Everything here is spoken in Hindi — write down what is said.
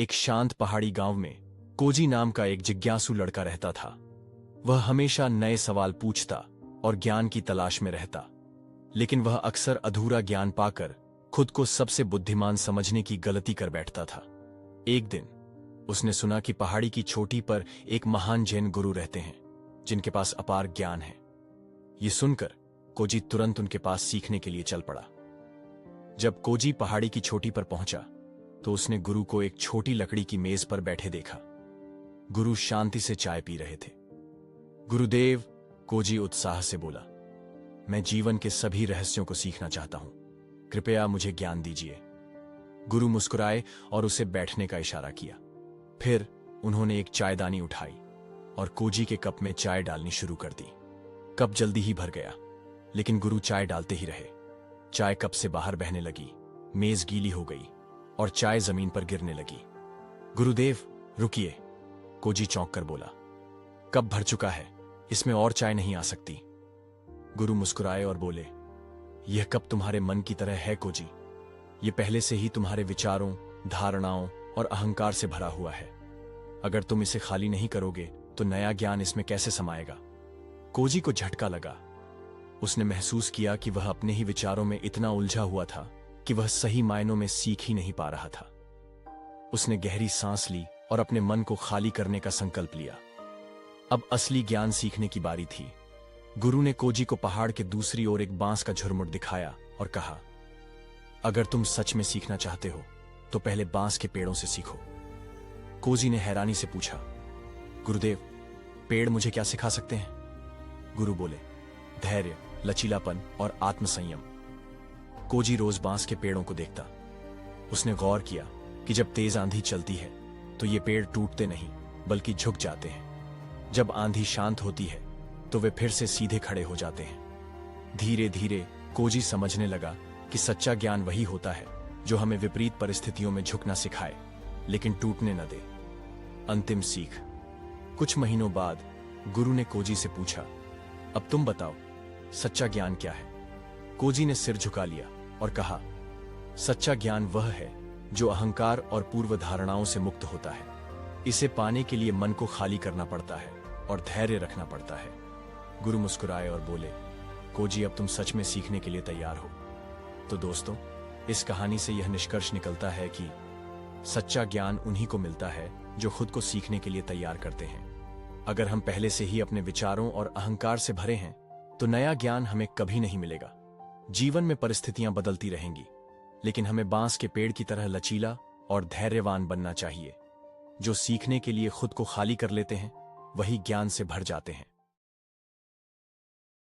एक शांत पहाड़ी गांव में कोजी नाम का एक जिज्ञासु लड़का रहता था। वह हमेशा नए सवाल पूछता और ज्ञान की तलाश में रहता, लेकिन वह अक्सर अधूरा ज्ञान पाकर खुद को सबसे बुद्धिमान समझने की गलती कर बैठता था। एक दिन उसने सुना कि पहाड़ी की चोटी पर एक महान जैन गुरु रहते हैं जिनके पास अपार ज्ञान है। ये सुनकर कोजी तुरंत उनके पास सीखने के लिए चल पड़ा। जब कोजी पहाड़ी की चोटी पर पहुंचा तो उसने गुरु को एक छोटी लकड़ी की मेज पर बैठे देखा। गुरु शांति से चाय पी रहे थे। गुरुदेव, कोजी उत्साह से बोला, मैं जीवन के सभी रहस्यों को सीखना चाहता हूं, कृपया मुझे ज्ञान दीजिए। गुरु मुस्कुराए और उसे बैठने का इशारा किया। फिर उन्होंने एक चायदानी उठाई और कोजी के कप में चाय डालनी शुरू कर दी। कप जल्दी ही भर गया, लेकिन गुरु चाय डालते ही रहे। चाय कप से बाहर बहने लगी, मेज गीली हो गई और चाय जमीन पर गिरने लगी। गुरुदेव, रुकिए, कोजी चौंक कर बोला, कप भर चुका है, इसमें और चाय नहीं आ सकती। गुरु मुस्कुराए और बोले, यह कप तुम्हारे मन की तरह है कोजी। यह पहले से ही तुम्हारे विचारों, धारणाओं और अहंकार से भरा हुआ है। अगर तुम इसे खाली नहीं करोगे तो नया ज्ञान इसमें कैसे समाएगा। कोजी को झटका लगा। उसने महसूस किया कि वह अपने ही विचारों में इतना उलझा हुआ था कि वह सही मायनों में सीख ही नहीं पा रहा था। उसने गहरी सांस ली और अपने मन को खाली करने का संकल्प लिया। अब असली ज्ञान सीखने की बारी थी। गुरु ने कोजी को पहाड़ के दूसरी ओर एक बांस का झुरमुट दिखाया और कहा, अगर तुम सच में सीखना चाहते हो तो पहले बांस के पेड़ों से सीखो। कोजी ने हैरानी से पूछा, गुरुदेव, पेड़ मुझे क्या सिखा सकते हैं? गुरु बोले, धैर्य, लचीलापन और आत्मसंयम। कोजी रोज बांस के पेड़ों को देखता। उसने गौर किया कि जब तेज आंधी चलती है तो ये पेड़ टूटते नहीं बल्कि झुक जाते हैं। जब आंधी शांत होती है तो वे फिर से सीधे खड़े हो जाते हैं। धीरे धीरे कोजी समझने लगा कि सच्चा ज्ञान वही होता है जो हमें विपरीत परिस्थितियों में झुकना सिखाए लेकिन टूटने न दे। अंतिम सीख। कुछ महीनों बाद गुरु ने कोजी से पूछा, अब तुम बताओ, सच्चा ज्ञान क्या है? कोजी ने सिर झुका लिया और कहा, सच्चा ज्ञान वह है जो अहंकार और पूर्व धारणाओं से मुक्त होता है। इसे पाने के लिए मन को खाली करना पड़ता है और धैर्य रखना पड़ता है। गुरु मुस्कुराए और बोले, कोजी, अब तुम सच में सीखने के लिए तैयार हो। तो दोस्तों, इस कहानी से यह निष्कर्ष निकलता है कि सच्चा ज्ञान उन्हीं को मिलता है जो खुद को सीखने के लिए तैयार करते हैं। अगर हम पहले से ही अपने विचारों और अहंकार से भरे हैं तो नया ज्ञान हमें कभी नहीं मिलेगा। जीवन में परिस्थितियां बदलती रहेंगी, लेकिन हमें बांस के पेड़ की तरह लचीला और धैर्यवान बनना चाहिए। जो सीखने के लिए खुद को खाली कर लेते हैं वही ज्ञान से भर जाते हैं।